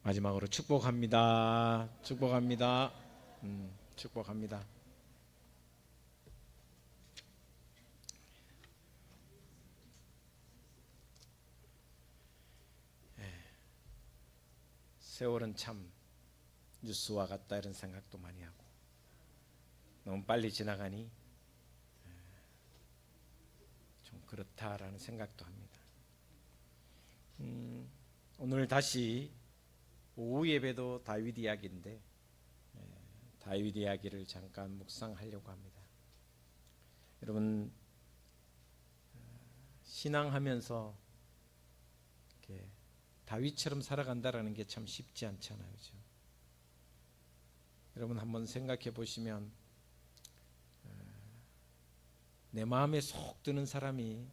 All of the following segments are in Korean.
마지막으로 축복합니다. 축복합니다. 축복합니다. 세월은 참 뉴스와 같다 이런 생각도 많이 하고 너무 빨리 지나가니 좀 그렇다라는 생각도 합니다. 오늘 다시 오후 예배도 다윗 이야기인데 다윗 이야기를 잠깐 묵상하려고 합니다. 여러분 신앙하면서 이렇게 다윗처럼 살아간다라는 게 참 쉽지 않잖아요, 그렇죠? 여러분 한번 생각해 보시면 내 마음에 속 드는 사람이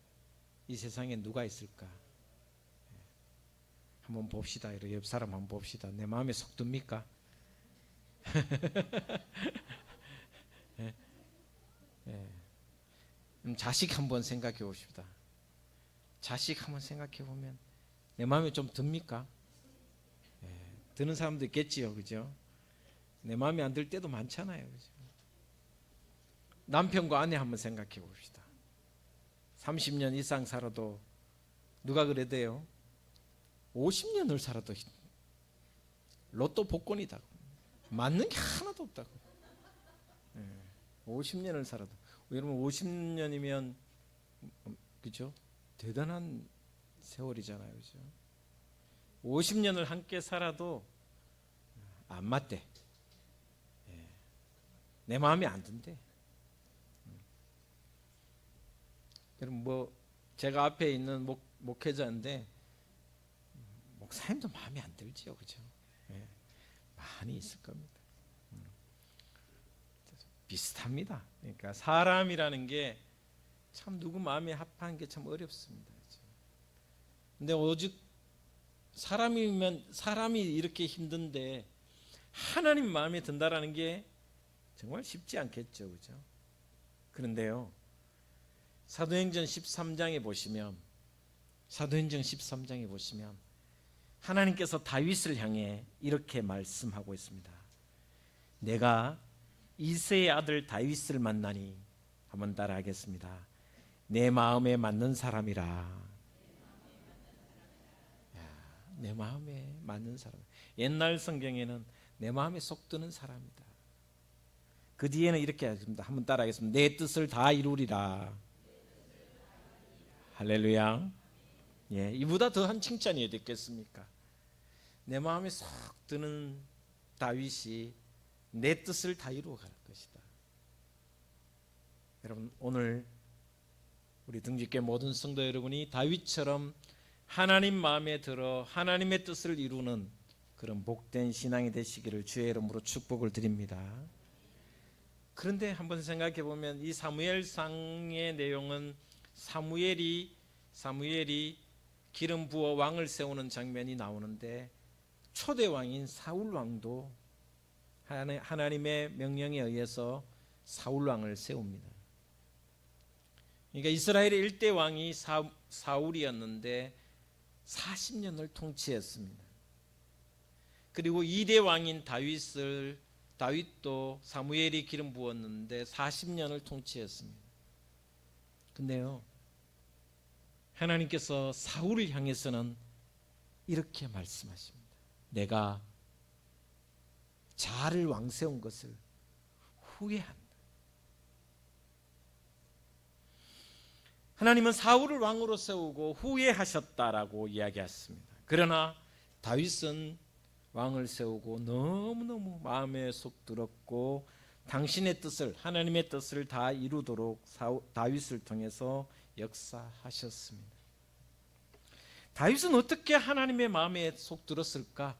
이 세상에 누가 있을까? 한번 봅시다. 이렇게 옆 사람 한번 봅시다. 내 마음에 속 듭니까? 예. 예. 자식 한번 생각해 봅시다. 자식 한번 생각해 보면 내 마음에 좀 듭니까? 예. 드는 사람도 있겠지요, 그죠? 내 마음에 안 들 때도 많잖아요, 그죠? 남편과 아내 한번 생각해 봅시다. 30년 이상 살아도 누가 그래도요 50년을 살아도 로또 복권이다. 맞는 게 하나도 없다고. 50년을 살아도 여러분 50년이면 그죠? 대단한 세월이잖아요, 그죠? 50년을 함께 살아도 안 맞대. 내 마음에 안 든대. 여러분 뭐 제가 앞에 있는 목회자인데 목사님도 마음에 안 들지요, 그죠? 예, 많이 있을 겁니다. 비슷합니다. 그러니까 사람이라는 게 참 누구 마음에 합하는 게 참 어렵습니다. 그죠? 근데 오직 사람이 이렇게 힘든데 하나님 마음에 든다라는 게 정말 쉽지 않겠죠, 그죠? 그런데요, 사도행전 13장에 보시면 하나님께서 다윗을 향해 이렇게 말씀하고 있습니다. 내가 이새의 아들 다윗을 만나니, 한번 따라하겠습니다. 내 마음에 맞는 사람이라. 내 마음에 맞는 사람. 옛날 성경에는 내 마음에 속 드는 사람이다. 그 뒤에는 이렇게 하십니다. 한번 따라하겠습니다. 내 뜻을 다 이루리라. 할렐루야. 예, 이보다 더한 칭찬이 어딨겠습니까? 내 마음에 쏙 드는 다윗이 내 뜻을 다 이루어갈 것이다. 여러분 오늘 우리 등집교 모든 성도 여러분이 다윗처럼 하나님 마음에 들어 하나님의 뜻을 이루는 그런 복된 신앙이 되시기를 주의 이름으로 축복을 드립니다. 그런데 한번 생각해 보면 이 사무엘상의 내용은 사무엘이 기름 부어 왕을 세우는 장면이 나오는데 초대 왕인 사울 왕도 하나님의 명령에 의해서 사울 왕을 세웁니다. 그러니까 이스라엘의 1대 왕이 사울이었는데 40년을 통치했습니다. 그리고 2대 왕인 다윗도 사무엘이 기름 부었는데 40년을 통치했습니다. 근데요, 하나님께서 사울을 향해서는 이렇게 말씀하십니다. 내가 자를 왕 세운 것을 후회한다. 하나님은 사울을 왕으로 세우고 후회하셨다라고 이야기했습니다. 그러나 다윗은 왕을 세우고 너무너무 마음에 속 들었고 당신의 뜻을, 하나님의 뜻을 다 이루도록 다윗을 통해서 역사하셨습니다. 다윗은 어떻게 하나님의 마음에 속 들었을까?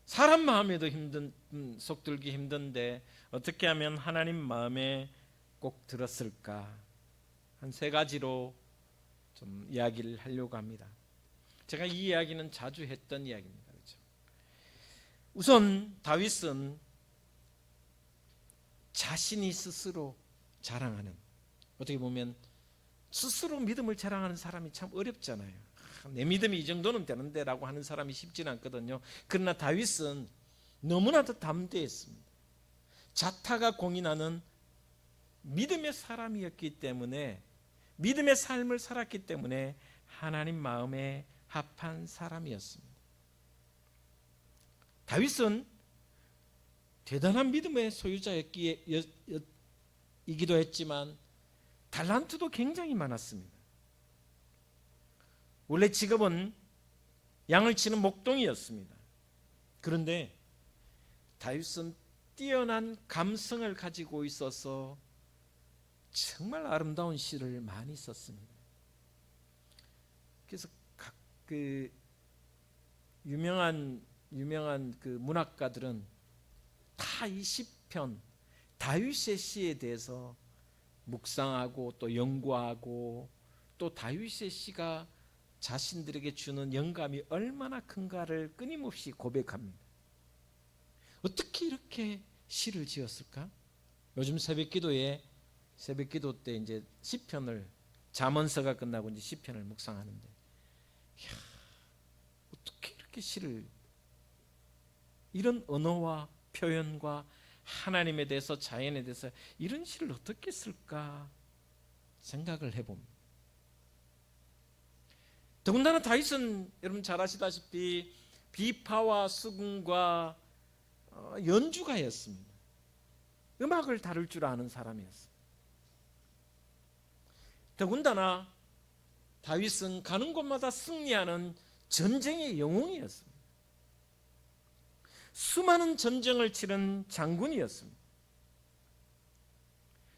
사람 마음에도 속 들기 힘든데 어떻게 하면 하나님 마음에 꼭 들었을까? 한 3가지로 좀 이야기를 하려고 합니다. 제가 이 이야기는 자주 했던 이야기입니다. 그렇죠? 우선 다윗은 자신이 스스로 자랑하는, 어떻게 보면 스스로 믿음을 자랑하는 사람이 참 어렵잖아요. 내 믿음이 이 정도는 되는데 라고 하는 사람이 쉽지는 않거든요. 그러나 다윗은 너무나도 담대했습니다. 자타가 공인하는 믿음의 사람이었기 때문에, 믿음의 삶을 살았기 때문에 하나님 마음에 합한 사람이었습니다. 다윗은 대단한 믿음의 소유자이기도 했지만 달란트도 굉장히 많았습니다. 원래 직업은 양을 치는 목동이었습니다. 그런데 다윗은 뛰어난 감성을 가지고 있어서 정말 아름다운 시를 많이 썼습니다. 그래서 그 유명한 그 문학가들은 다 이 시편 다윗의 시에 대해서 묵상하고 또 연구하고, 또 다윗의 시가 자신들에게 주는 영감이 얼마나 큰가를 끊임없이 고백합니다. 어떻게 이렇게 시를 지었을까? 요즘 새벽기도 때 이제 시편을, 잠언서가 끝나고 이제 시편을 묵상하는데, 이야, 어떻게 이렇게 시를, 이런 언어와 표현과 하나님에 대해서, 자연에 대해서 이런 시를 어떻게 쓸까 생각을 해봅니다. 더군다나 다윗은 여러분 잘 아시다시피 비파와 수금과 연주가였습니다. 음악을 다룰 줄 아는 사람이었습니다. 더군다나 다윗은 가는 곳마다 승리하는 전쟁의 영웅이었습니다. 수많은 전쟁을 치른 장군이었습니다.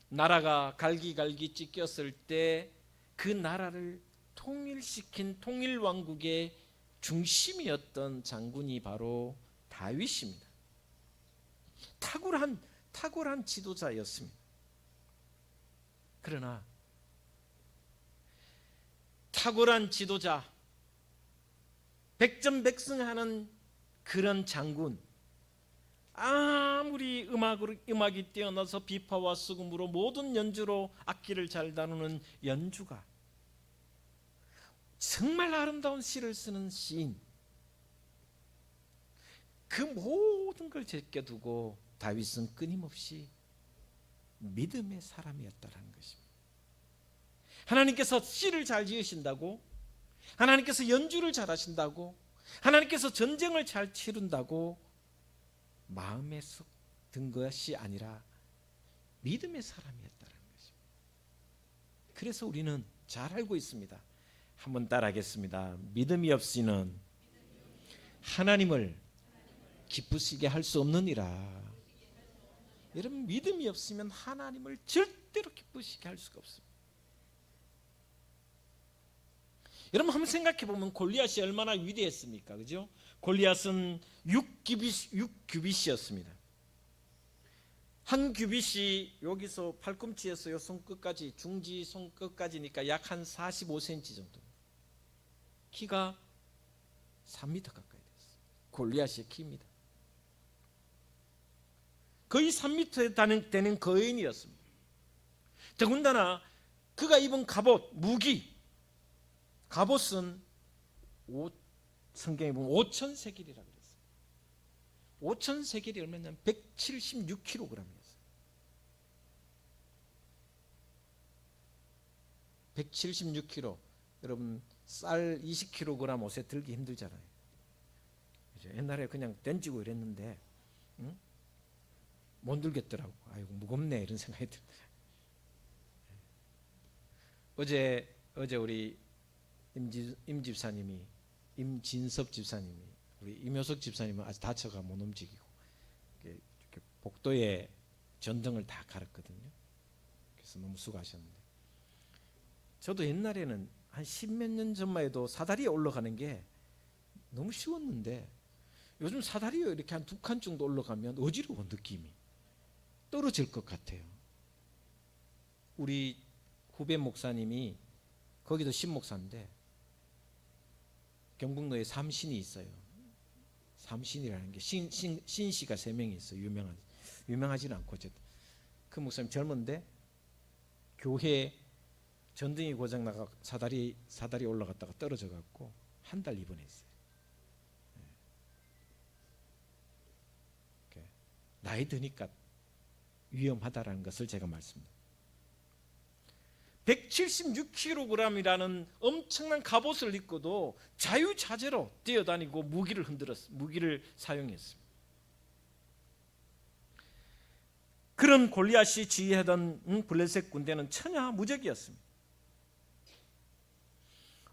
나라가 갈기갈기 찢겼을 때 그 나라를 통일시킨 통일왕국의 중심이었던 장군이 바로 다윗입니다. 탁월한 지도자였습니다. 그러나 탁월한 지도자, 백전백승하는 그런 장군, 아무리 음악이 뛰어나서 비파와 수금으로 모든 연주로 악기를 잘 다루는 연주가, 정말 아름다운 시를 쓰는 시인, 그 모든 걸 제껴두고 다윗은 끊임없이 믿음의 사람이었다는 것입니다. 하나님께서 시를 잘 지으신다고, 하나님께서 연주를 잘 하신다고, 하나님께서 전쟁을 잘 치른다고 마음에 쏙 든 것이 아니라 믿음의 사람이었다는 것입니다. 그래서 우리는 잘 알고 있습니다. 한번 따라하겠습니다. 믿음이 없이는 하나님을 기쁘시게 할 수 없느니라. 여러분, 믿음이 없으면 하나님을 절대로 기쁘시게 할 수가 없습니다. 여러분 한번 생각해 보면 골리앗이 얼마나 위대했습니까? 그죠? 골리앗은 6규빗이었습니다. 한 규빗이 여기서 팔꿈치에서 요 손끝까지, 중지 손끝까지니까 약 한 45cm 정도. 키가 3m 가까이 됐어요. 골리앗의 키입니다. 거의 3m 되는 거인이었습니다. 더군다나 그가 입은 갑옷, 무기, 갑옷은 성경에 보면 5,000세겔이라고 그랬어요. 5,000세겔이 얼마냐면 176kg이었어요. 176kg. 여러분 쌀 20kg 옷에 들기 힘들잖아요. 옛날에 그냥 던지고 이랬는데 못 들겠더라고. 아이고 무겁네 이런 생각이 들어요. 어제 우리 임진섭 집사님이, 우리 임효석 집사님은 아직 다쳐가 못 움직이고 이렇게 복도에 전등을 다 갈았거든요. 그래서 너무 수고하셨는데, 저도 옛날에는 한 10몇 년 전만 해도 사다리에 올라가는 게 너무 쉬웠는데, 요즘 사다리에 이렇게 한 2칸 정도 올라가면 어지러워, 느낌이 떨어질 것 같아요. 우리 후배 목사님이, 거기도 신목사인데 경북로에 삼신이 있어요. 삼신이라는 게 신씨가 3명이 있어요. 유명하지는 않고 어쨌든 그 목사님 젊은데 교회 전등이 고장 나가 사다리 올라갔다가 떨어져 갖고 한 달 입원했어요. 나이 드니까 위험하다라는 것을 제가 말씀드립니다. 176kg이라는 엄청난 갑옷을 입고도 자유자재로 뛰어다니고 무기를 사용했습니다. 그런 골리앗이 지휘하던 블레셋 군대는 천하무적이었습니다.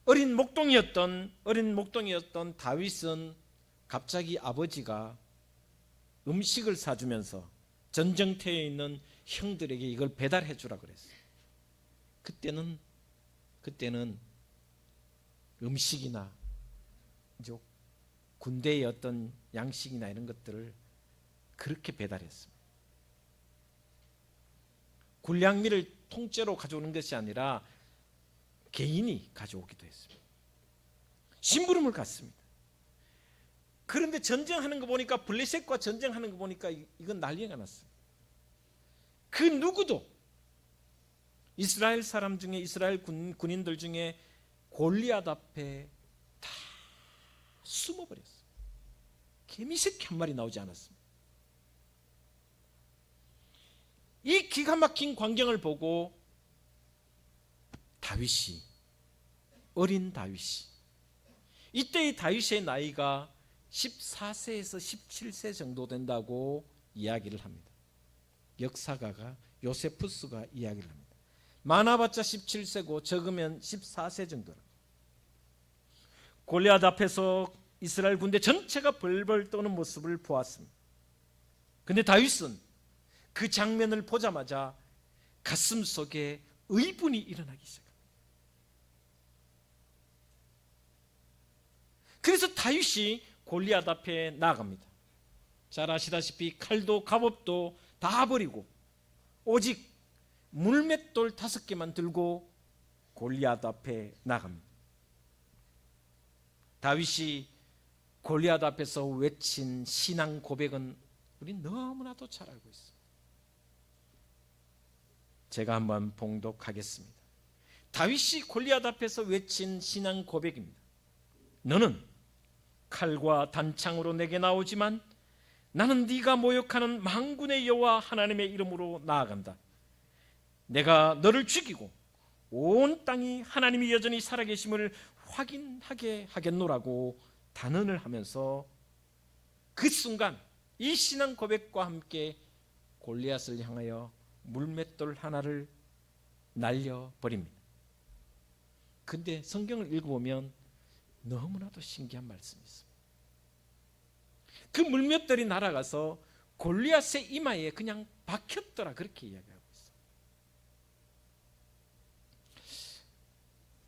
어린 목동이었던 다윗은 갑자기 아버지가 음식을 사주면서 전쟁터에 있는 형들에게 이걸 배달해 주라 그랬어요. 그때는 음식이나 이제 군대의 어떤 양식이나 이런 것들을 그렇게 배달했습니다. 군량미를 통째로 가져오는 것이 아니라 개인이 가져오기도 했습니다. 심부름을 갔습니다. 그런데 전쟁하는 거 보니까 블레셋과 전쟁하는 거 보니까 이건 난리가 났어요. 그 누구도 이스라엘 사람 중에 이스라엘 군인들 중에 골리앗 앞에 다 숨어버렸어요. 개미새끼 한 마리 나오지 않았습니다. 이 기가 막힌 광경을 보고 어린 다윗이, 이때의 다윗의 나이가 14세에서 17세 정도 된다고 이야기를 합니다. 역사가가 요세푸스가 이야기를 합니다. 많아봤자 17세고 적으면 14세 정도라. 골리앗 앞에서 이스라엘 군대 전체가 벌벌 떠는 모습을 보았습니다. 그런데 다윗은 그 장면을 보자마자 가슴 속에 의분이 일어나기 시작합니다. 그래서 다윗이 골리앗 앞에 나아갑니다. 잘 아시다시피 칼도 갑옷도 다 버리고 오직 물맷돌 5개만 들고 골리앗 앞에 나갑니다. 다윗이 골리앗 앞에서 외친 신앙 고백은 우린 너무나도 잘 알고 있습니다. 제가 한번 봉독하겠습니다. 다윗이 골리앗 앞에서 외친 신앙 고백입니다. 너는 칼과 단창으로 내게 나오지만 나는 네가 모욕하는 만군의 여호와 하나님의 이름으로 나아간다. 내가 너를 죽이고 온 땅이 하나님이 여전히 살아계심을 확인하게 하겠노라고 단언을 하면서 그 순간 이 신앙 고백과 함께 골리앗을 향하여 물맷돌 하나를 날려버립니다. 근데 성경을 읽어보면 너무나도 신기한 말씀이 있습니다. 그 물맷돌이 날아가서 골리앗의 이마에 그냥 박혔더라, 그렇게 이야기하고 있어요.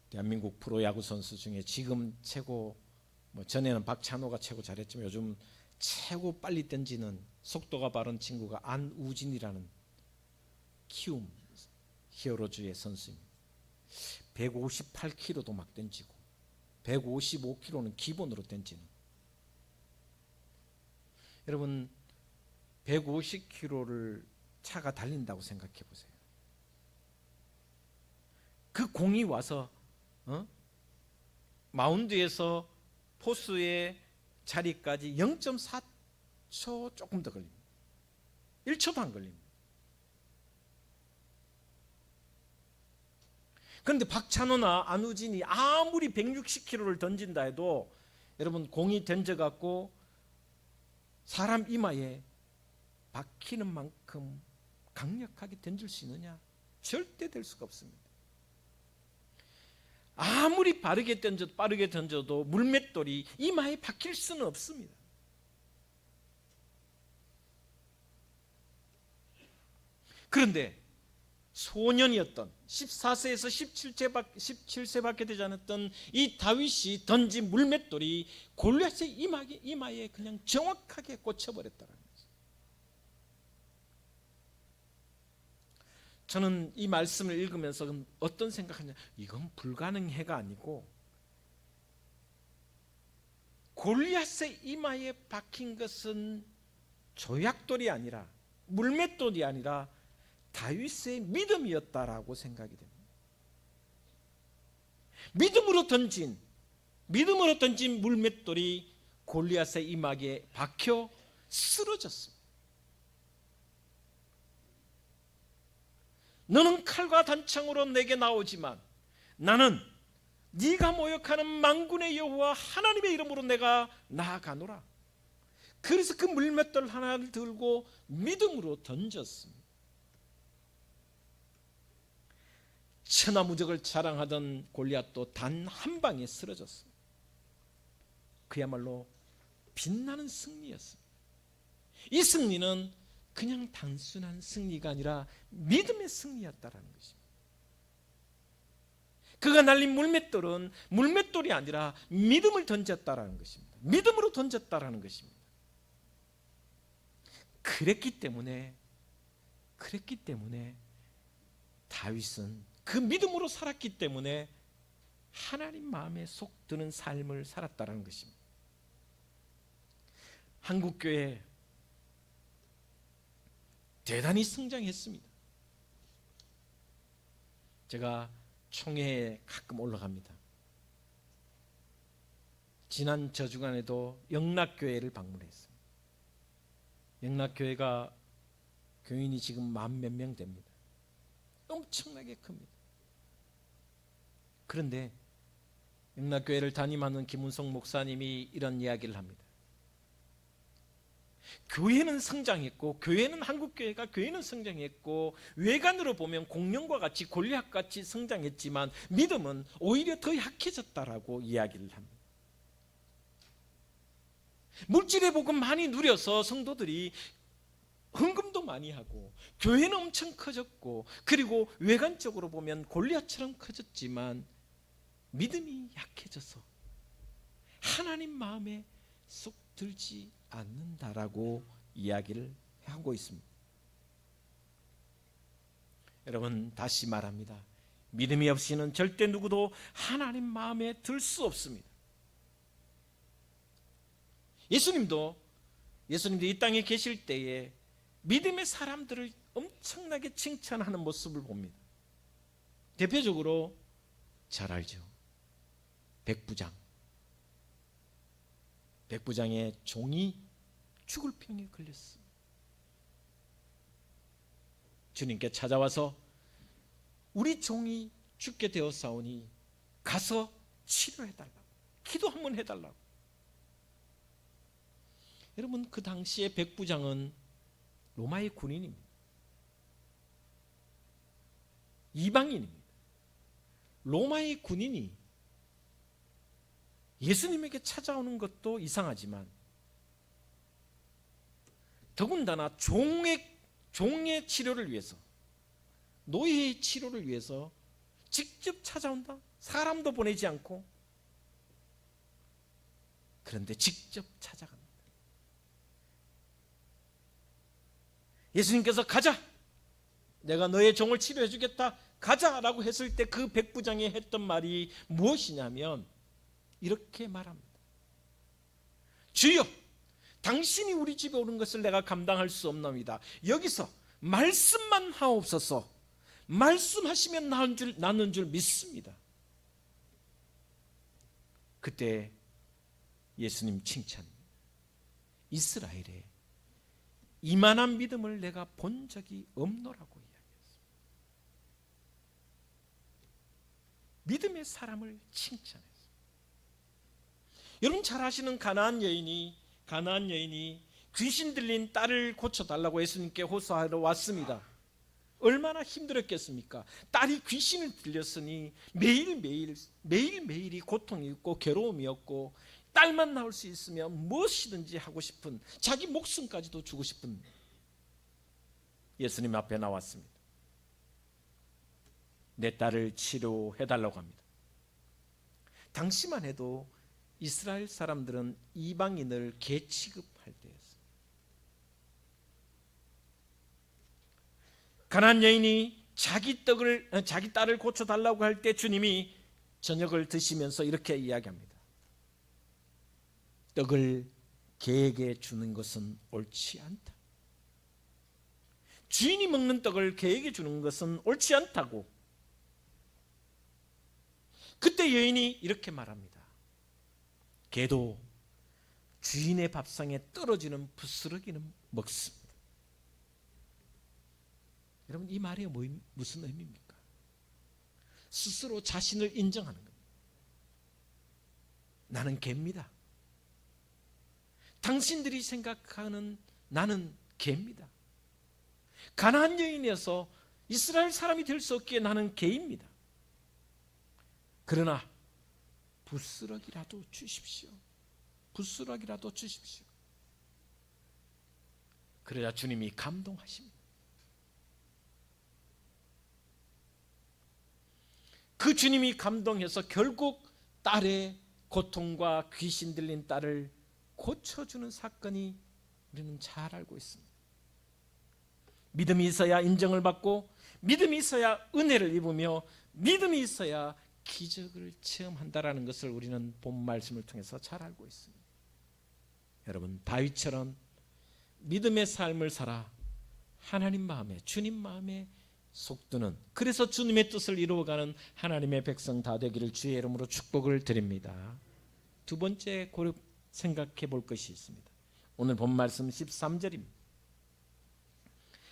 대한민국 프로야구 선수 중에 지금 최고, 전에는 박찬호가 최고 잘했지만 요즘 최고 빨리 던지는 속도가 빠른 친구가 안우진이라는 키움 히어로즈의 선수입니다. 158km도 막 던지고 155km는 기본으로 던지는. 여러분 150km를 차가 달린다고 생각해 보세요. 그 공이 와서 마운드에서 포수의 자리까지 0.4초 조금 더 걸립니다. 1초도 안 걸립니다. 그런데 박찬호나 안우진이 아무리 160km를 던진다 해도 여러분 공이 던져갖고 사람 이마에 박히는 만큼 강력하게 던질 수 있느냐? 절대 될 수가 없습니다. 아무리 빠르게 던져도 물맷돌이 이마에 박힐 수는 없습니다. 그런데 소년이었던 14세에서 17세밖에 되지 않았던 이 다윗이 던진 물맷돌이 골리앗의 이마에 그냥 정확하게 꽂혀버렸다는 거죠. 저는 이 말씀을 읽으면서 어떤 생각하냐, 이건 불가능해가 아니고 골리앗의 이마에 박힌 것은 조약돌이 아니라 물맷돌이 아니라 다윗의 믿음이었다라고 생각이 됩니다. 믿음으로 던진 물맷돌이 골리앗의 이마에 박혀 쓰러졌습니다. 너는 칼과 단창으로 내게 나오지만 나는 네가 모욕하는 만군의 여호와 하나님의 이름으로 내가 나아가노라. 그래서 그 물맷돌 하나를 들고 믿음으로 던졌습니다. 천하무적을 자랑하던 골리앗도 단 한 방에 쓰러졌습니다. 그야말로 빛나는 승리였습니다. 이 승리는 그냥 단순한 승리가 아니라 믿음의 승리였다라는 것입니다. 그가 날린 물맷돌은 물맷돌이 아니라 믿음을 던졌다라는 것입니다. 믿음으로 던졌다라는 것입니다. 그랬기 때문에 다윗은 그 믿음으로 살았기 때문에 하나님 마음에 속 드는 삶을 살았다라는 것입니다. 한국교회 대단히 성장했습니다. 제가 총회에 가끔 올라갑니다. 지난 저주간에도 영락교회를 방문했습니다. 영락교회가 교인이 지금 10,000 몇 명 됩니다. 엄청나게 큽니다. 그런데 영락교회를 담임하는 김은성 목사님이 이런 이야기를 합니다. 교회는 성장했고, 한국교회가 교회는 성장했고, 외관으로 보면 공룡과 같이 골리앗같이 성장했지만 믿음은 오히려 더 약해졌다라고 이야기를 합니다. 물질의 복음 많이 누려서 성도들이 헌금도 많이 하고 교회는 엄청 커졌고, 그리고 외관적으로 보면 골리앗처럼 커졌지만 믿음이 약해져서 하나님 마음에 쏙 들지 않는다라고 이야기를 하고 있습니다. 여러분, 다시 말합니다. 믿음이 없이는 절대 누구도 하나님 마음에 들 수 없습니다. 예수님도 이 땅에 계실 때에 믿음의 사람들을 엄청나게 칭찬하는 모습을 봅니다. 대표적으로 잘 알죠. 백부장의 종이 죽을 병에 걸렸습니다. 주님께 찾아와서 우리 종이 죽게 되었사오니 가서 치료해달라고, 기도 한번 해달라고. 여러분, 그 당시에 백부장은 로마의 군인입니다. 이방인입니다. 로마의 군인이 예수님에게 찾아오는 것도 이상하지만 더군다나 종의 치료를 위해서, 노예의 치료를 위해서 직접 찾아온다. 사람도 보내지 않고. 그런데 직접 찾아갑니다. 예수님께서 가자, 내가 너의 종을 치료해 주겠다, 가자라고 했을 때 그 백부장이 했던 말이 무엇이냐면 이렇게 말합니다. 주여, 당신이 우리 집에 오는 것을 내가 감당할 수 없나이다. 여기서 말씀만 하옵소서. 말씀하시면 나는 줄 믿습니다. 그때 예수님 칭찬입니다. 이스라엘에 이만한 믿음을 내가 본 적이 없노라고 이야기했습니다. 믿음의 사람을 칭찬했습니다. 여러분 잘 아시는 가나안 여인이 귀신 들린 딸을 고쳐달라고 예수님께 호소하러 왔습니다. 얼마나 힘들었겠습니까? 딸이 귀신을 들렸으니 매일매일이 고통이었고 괴로움이었고, 딸만 나올 수 있으면 무엇이든지 하고 싶은, 자기 목숨까지도 주고 싶은 예수님 앞에 나왔습니다. 내 딸을 치료해달라고 합니다. 당시만 해도 이스라엘 사람들은 이방인을 개 취급할 때였습니다. 가나안 여인이 자기 딸을 고쳐달라고 할 때 주님이 저녁을 드시면서 이렇게 이야기합니다. 떡을 개에게 주는 것은 옳지 않다. 주인이 먹는 떡을 개에게 주는 것은 옳지 않다고. 그때 여인이 이렇게 말합니다. 개도 주인의 밥상에 떨어지는 부스러기는 먹습니다. 여러분, 이 말이 무슨 의미입니까? 스스로 자신을 인정하는 겁니다. 나는 개입니다. 당신들이 생각하는 나는 개입니다. 가나안 여인이어서 이스라엘 사람이 될 수 없기에 나는 개입니다. 그러나 부스러기라도 주십시오. 부스러기라도 주십시오. 그래야 주님이 감동하십니다. 그 주님이 감동해서 결국 딸의 고통과 귀신 들린 딸을 고쳐주는 사건이 우리는 잘 알고 있습니다. 믿음이 있어야 인정을 받고, 믿음이 있어야 은혜를 입으며, 믿음이 있어야 기적을 체험한다라는 것을 우리는 본 말씀을 통해서 잘 알고 있습니다. 여러분, 다윗처럼 믿음의 삶을 살아 하나님 마음에, 주님 마음에 속드는, 그래서 주님의 뜻을 이루어가는 하나님의 백성 다 되기를 주의 이름으로 축복을 드립니다. 두 번째 생각해 볼 것이 있습니다. 오늘 본 말씀 13절입니다.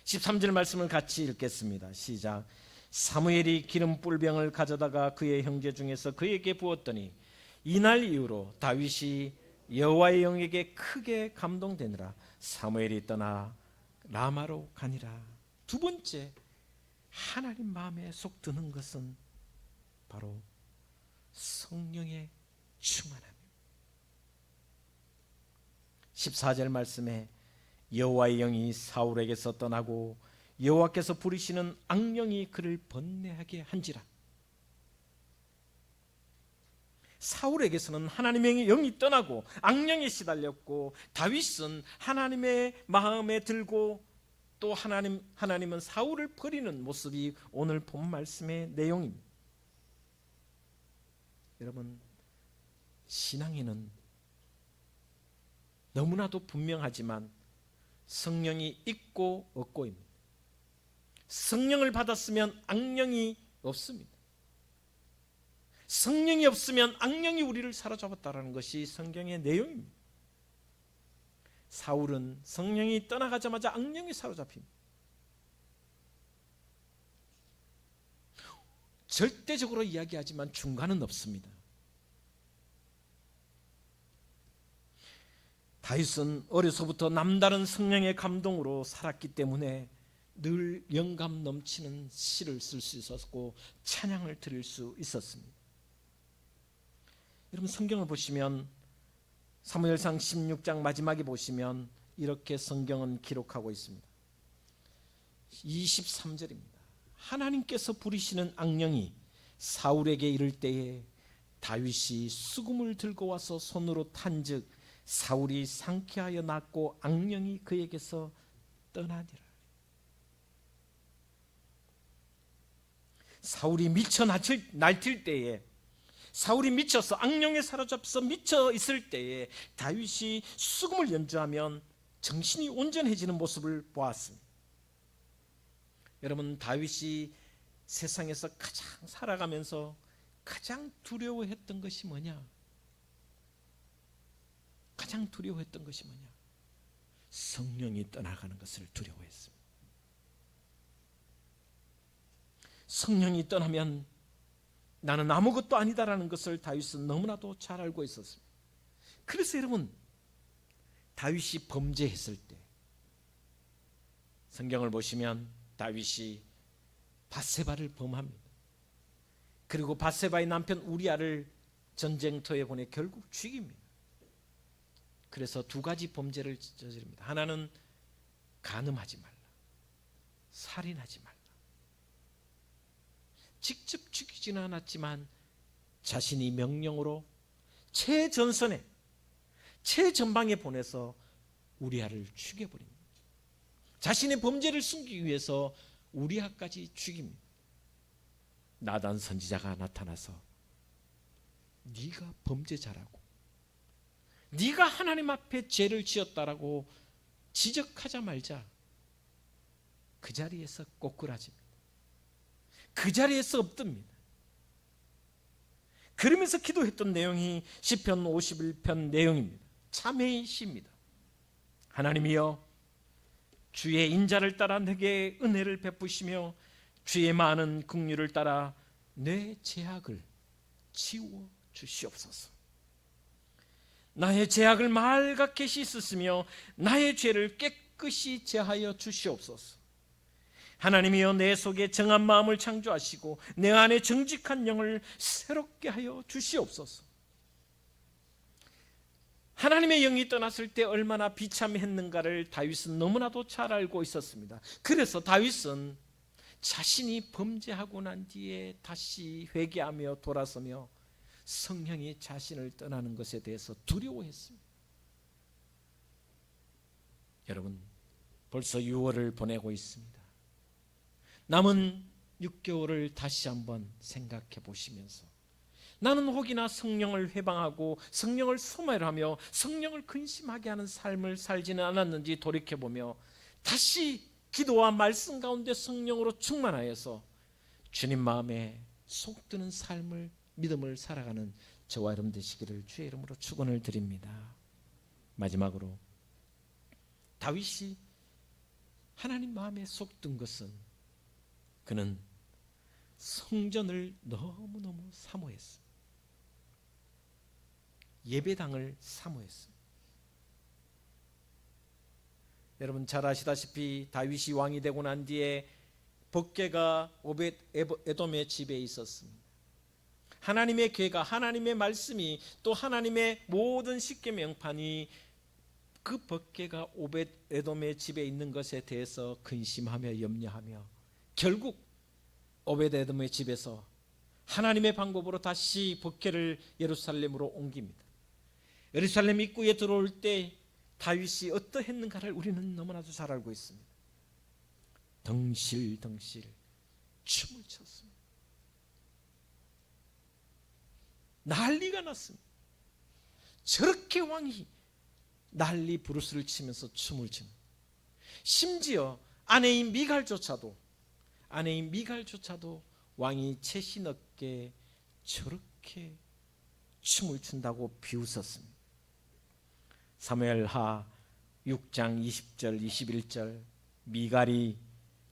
13절 말씀을 같이 읽겠습니다. 시작. 사무엘이 기름 뿔병을 가져다가 그의 형제 중에서 그에게 부었더니 이날 이후로 다윗이 여호와의 영에게 크게 감동되느라 사무엘이 떠나 라마로 가니라. 두 번째, 하나님 마음에 속드는 것은 바로 성령의 충만함입니다. 14절 말씀에 여호와의 영이 사울에게서 떠나고 여호와께서 부리시는 악령이 그를 번뇌하게 한지라. 사울에게서는 하나님의 영이 떠나고 악령에 시달렸고, 다윗은 하나님의 마음에 들고 또 하나님은 사울을 버리는 모습이 오늘 본 말씀의 내용입니다. 여러분, 신앙에는 너무나도 분명하지만 성령이 있고 없고입니다. 성령을 받았으면 악령이 없습니다. 성령이 없으면 악령이 우리를 사로잡았다는 것이 성경의 내용입니다. 사울은 성령이 떠나가자마자 악령이 사로잡힙니다. 절대적으로 이야기하지만 중간은 없습니다. 다윗은 어려서부터 남다른 성령의 감동으로 살았기 때문에 늘 영감 넘치는 시를 쓸 수 있었고 찬양을 드릴 수 있었습니다. 여러분, 성경을 보시면 사무엘상 16장 마지막에 보시면 이렇게 성경은 기록하고 있습니다. 23절입니다. 하나님께서 부리시는 악령이 사울에게 이를 때에 다윗이 수금을 들고 와서 손으로 탄즉 사울이 상쾌하여 낫고 악령이 그에게서 떠나니라. 사울이 미쳐 날뛸 때에, 사울이 미쳐서 악령에 사로잡혀서 미쳐 있을 때에 다윗이 수금을 연주하면 정신이 온전해지는 모습을 보았습니다. 여러분, 다윗이 세상에서 가장 살아가면서 가장 두려워했던 것이 뭐냐? 가장 두려워했던 것이 뭐냐? 성령이 떠나가는 것을 두려워했습니다. 성령이 떠나면 나는 아무것도 아니다라는 것을 다윗은 너무나도 잘 알고 있었습니다. 그래서 여러분, 다윗이 범죄했을 때 성경을 보시면 다윗이 밧세바를 범합니다. 그리고 밧세바의 남편 우리아를 전쟁터에 보내 결국 죽입니다. 그래서 두 가지 범죄를 저지릅니다. 하나는 간음하지 말라, 살인하지 말라. 직접 죽이지는 않았지만 자신이 명령으로 최전선에, 최전방에 보내서 우리아를 죽여버립니다. 자신의 범죄를 숨기기 위해서 우리아까지 죽입니다. 나단 선지자가 나타나서 네가 범죄자라고, 네가 하나님 앞에 죄를 지었다라고 지적하자마자 그 자리에서 꼬꾸라집니다. 그 자리에서 엎듭니다. 그러면서 기도했던 내용이 시편 51편 내용입니다. 참회의 시입니다. 하나님이여, 주의 인자를 따라 내게 은혜를 베푸시며 주의 많은 긍휼을 따라 내 죄악을 지워 주시옵소서. 나의 죄악을 말갛게 씻으시며 나의 죄를 깨끗이 제하여 주시옵소서. 하나님이여, 내 속에 정한 마음을 창조하시고 내 안에 정직한 영을 새롭게 하여 주시옵소서. 하나님의 영이 떠났을 때 얼마나 비참했는가를 다윗은 너무나도 잘 알고 있었습니다. 그래서 다윗은 자신이 범죄하고 난 뒤에 다시 회개하며 돌아서며 성령이 자신을 떠나는 것에 대해서 두려워했습니다. 여러분, 벌써 6월을 보내고 있습니다. 남은 6개월을 다시 한번 생각해 보시면서 나는 혹이나 성령을 회방하고 성령을 소멸하며 성령을 근심하게 하는 삶을 살지는 않았는지 돌이켜보며 다시 기도와 말씀 가운데 성령으로 충만하여서 주님 마음에 속드는 삶을, 믿음을 살아가는 저와 여러분 되시기를 주의 이름으로 축원을 드립니다. 마지막으로 다윗이 하나님 마음에 속든 것은 그는 성전을 너무너무 사모했습니다. 예배당을 사모했습니다. 여러분 잘 아시다시피 다윗이 왕이 되고 난 뒤에 법궤가 오벳 에돔의 집에 있었습니다. 하나님의 궤가, 하나님의 말씀이, 또 하나님의 모든 십계명판이 그 법궤가 오벳 에돔의 집에 있는 것에 대해서 근심하며 염려하며 결국 오벳 에돔의 집에서 하나님의 방법으로 다시 법궤를 예루살렘으로 옮깁니다. 예루살렘 입구에 들어올 때 다윗이 어떠했는가를 우리는 너무나도 잘 알고 있습니다. 덩실덩실 춤을 췄습니다. 난리가 났습니다. 저렇게 왕이 난리 부르스를 치면서 춤을 춥니다. 심지어 아내인 미갈조차도 왕이 채신 어깨에 저렇게 춤을 춘다고 비웃었습니다. 사무엘하 6장 20절 21절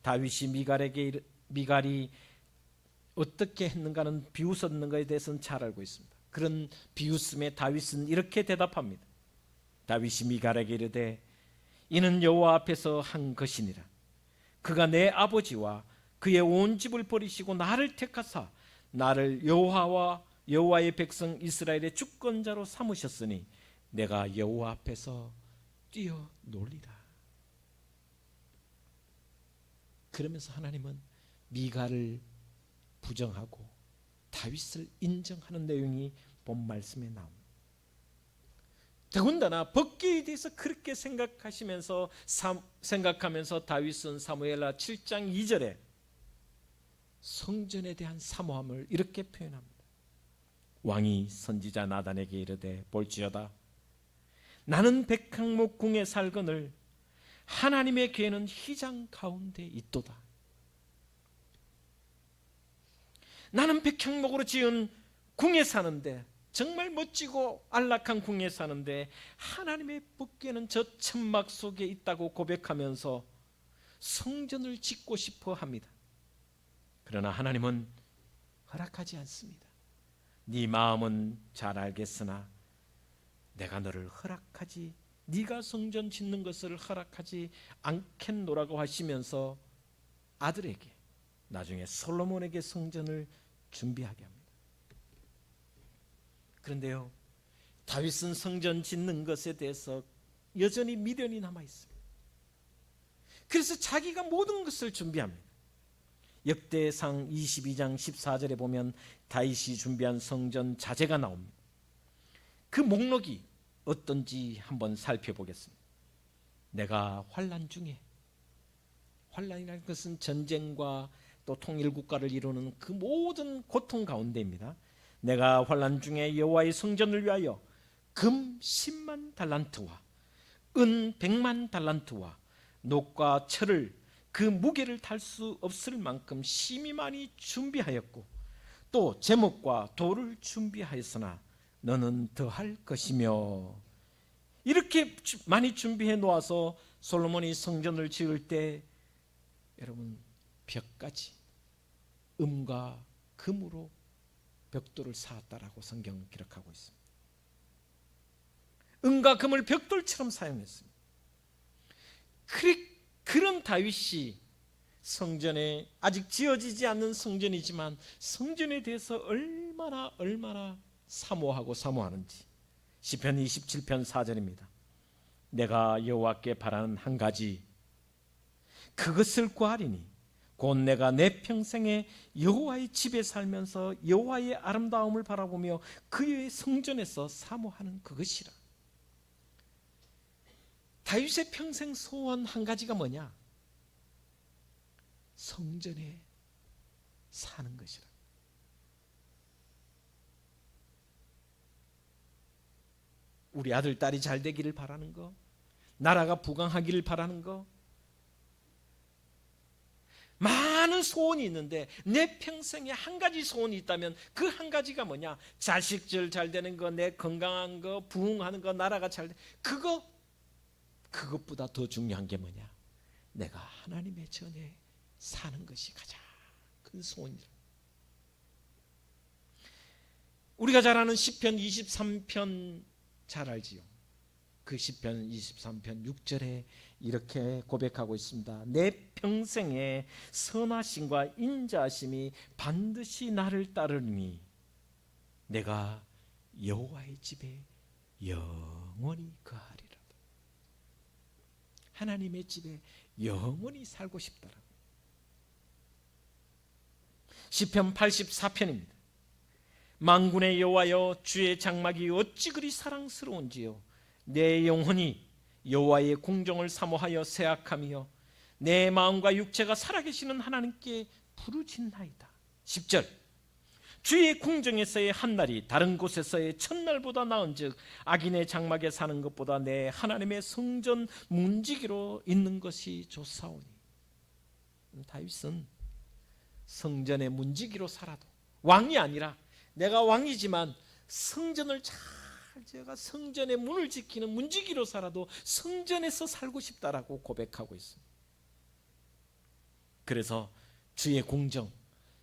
다윗이 미갈이 어떻게 했는가는 비웃었는가에 대해서는 잘 알고 있습니다. 그런 비웃음에 다윗은 이렇게 대답합니다. 다윗이 미갈에게 이르되 이는 여호와 앞에서 한 것이니라. 그가 내 아버지와 그의 온 집을 버리시고 나를 택하사 나를 여호와의 백성 이스라엘의 주권자로 삼으셨으니 내가 여호와 앞에서 뛰어놀리라. 그러면서 하나님은 미갈을 부정하고 다윗을 인정하는 내용이 본 말씀에 나옵니다. 더군다나 법궤에 대해서 그렇게 생각하면서 다윗은 사무엘하 7장 2절에 성전에 대한 사모함을 이렇게 표현합니다. 왕이 선지자 나단에게 이르되 볼지어다 나는 백항목 궁에 살거늘 하나님의 궤는 휘장 가운데 있도다. 나는 백향목으로 지은 궁에 사는데, 정말 멋지고 안락한 궁에 사는데 하나님의 법궤는 저 천막 속에 있다고 고백하면서 성전을 짓고 싶어 합니다. 그러나 하나님은 허락하지 않습니다. 네 마음은 잘 알겠으나 내가 네가 성전 짓는 것을 허락하지 않겠노라고 하시면서 아들에게, 나중에 솔로몬에게 성전을 준비하게 합니다. 그런데요, 다윗은 성전 짓는 것에 대해서 여전히 미련이 남아 있습니다. 그래서 자기가 모든 것을 준비합니다. 역대상 22장 14절에 보면 다윗이 준비한 성전 자재가 나옵니다. 그 목록이 어떤지 한번 살펴보겠습니다. 내가 환란이라는 것은 전쟁과 또 통일국가를 이루는 그 모든 고통 가운데입니다. 내가 환란 중에 여호와의 성전을 위하여 금 10만 달란트와 은 100만 달란트와 녹과 철을 그 무게를 달 수 없을 만큼 심히 많이 준비하였고, 또 제목과 돌을 준비하였으나 너는 더할 것이며. 이렇게 많이 준비해 놓아서 솔로몬이 성전을 지을 때 여러분 벽까지 음과 금으로 벽돌을 쌓았다라고 성경은 기록하고 있습니다. 은과 금을 벽돌처럼 사용했습니다. 그런 다윗이 성전에 아직 지어지지 않는 성전이지만 성전에 대해서 얼마나 사모하고 사모하는지. 시편 27편 4절입니다. 내가 여호와께 바라는 한 가지 그것을 구하리니 곧 내가 내 평생에 여호와의 집에 살면서 여호와의 아름다움을 바라보며 그의 성전에서 사모하는 그것이라. 다윗의 평생 소원 한 가지가 뭐냐? 성전에 사는 것이라. 우리 아들 딸이 잘 되기를 바라는 거, 나라가 부강하기를 바라는 거, 많은 소원이 있는데 내 평생에 한 가지 소원이 있다면 그 한 가지가 뭐냐? 자식들 잘 되는 거, 내 건강한 거, 부흥하는 거, 나라가 잘 되는 그것보다 더 중요한 게 뭐냐? 내가 하나님의 전에 사는 것이 가장 큰 소원이라. 우리가 잘 아는 시편 23편 잘 알지요. 그 시편 23편 6절에 이렇게 고백하고 있습니다. 내 평생에 선하심과 인자하심이 반드시 나를 따르니 내가 여호와의 집에 영원히 거하리라. 하나님의 집에 영원히 살고 싶다라고. 시편 84편입니다. 만군의 여호와여, 주의 장막이 어찌 그리 사랑스러운지요. 내 영혼이 여호와의 궁정을 사모하여 새악하며 내 마음과 육체가 살아계시는 하나님께 부르짖나이다. 10절 주의 궁정에서의 한날이 다른 곳에서의 첫날보다 나은즉 악인의 장막에 사는 것보다 내 하나님의 성전 문지기로 있는 것이 좋사오니. 다윗은 성전의 문지기로 살아도, 왕이 아니라 내가 왕이지만 성전을 잘 제가 성전의 문을 지키는 문지기로 살아도 성전에서 살고 싶다라고 고백하고 있습니다. 그래서 주의 궁정,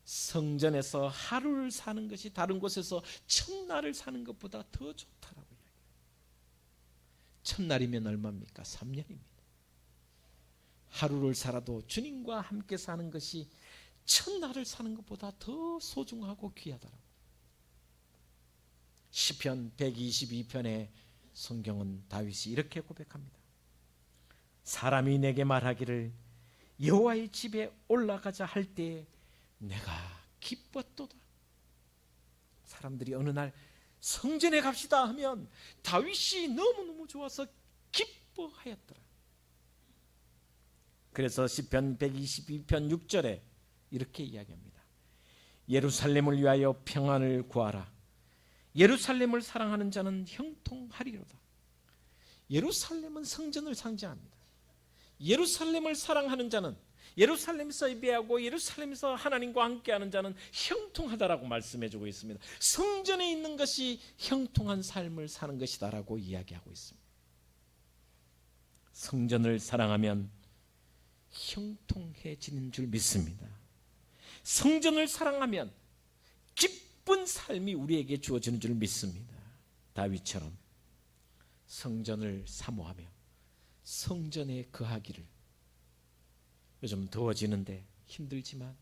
성전에서 하루를 사는 것이 다른 곳에서 첫날을 사는 것보다 더 좋다라고 이야기해요. 첫날이면 얼마입니까? 3년입니다. 하루를 살아도 주님과 함께 사는 것이 첫날을 사는 것보다 더 소중하고 귀하다라고. 시편 122편의 성경은 다윗이 이렇게 고백합니다. 사람이 내게 말하기를 여호와의 집에 올라가자 할 때에 내가 기뻤도다. 사람들이 어느 날 성전에 갑시다 하면 다윗이 너무너무 좋아서 기뻐하였더라. 그래서 시편 122편 6절에 이렇게 이야기합니다. 예루살렘을 위하여 평안을 구하라. 예루살렘을 사랑하는 자는 형통하리로다. 예루살렘은 성전을 상징합니다. 예루살렘을 사랑하는 자는, 예루살렘에서 예배하고 예루살렘에서 하나님과 함께하는 자는 형통하다라고 말씀해주고 있습니다. 성전에 있는 것이 형통한 삶을 사는 것이다라고 이야기하고 있습니다. 성전을 사랑하면 형통해지는 줄 믿습니다. 성전을 사랑하면 기쁜 삶이 우리에게 주어지는 줄 믿습니다. 다윗처럼 성전을 사모하며 성전에 거하기를. 요즘 더워지는데 힘들지만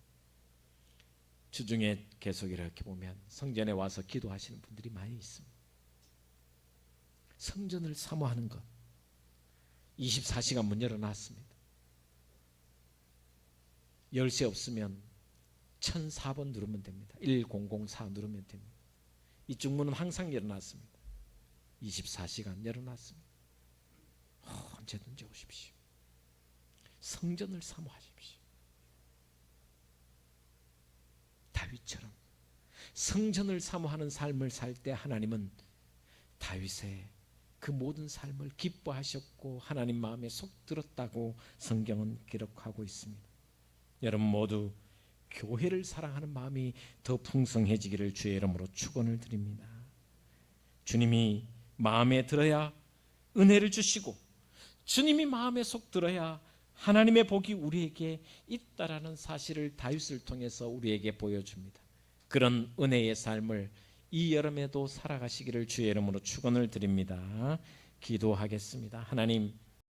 주중에 계속 이렇게 보면 성전에 와서 기도하시는 분들이 많이 있습니다. 성전을 사모하는 것. 24시간 문 열어놨습니다. 열쇠 없으면 1004번 누르면 됩니다. 1004 누르면 됩니다. 이쪽 문은 항상 열어놨습니다. 24시간 열어놨습니다. 언제든지 오십시오. 성전을 사모하십시오. 다윗처럼 성전을 사모하는 삶을 살 때 하나님은 다윗의 그 모든 삶을 기뻐하셨고 하나님 마음에 속 들었다고 성경은 기록하고 있습니다. 여러분 모두 교회를 사랑하는 마음이 더 풍성해지기를 주의 이름으로 축원을 드립니다. 주님이 마음에 들어야 은혜를 주시고 주님이 마음에 속 들어야 하나님의 복이 우리에게 있다라는 사실을 다윗을 통해서 우리에게 보여줍니다. 그런 은혜의 삶을 이 여름에도 살아가시기를 주의 이름으로 축원을 드립니다. 기도하겠습니다. 하나님,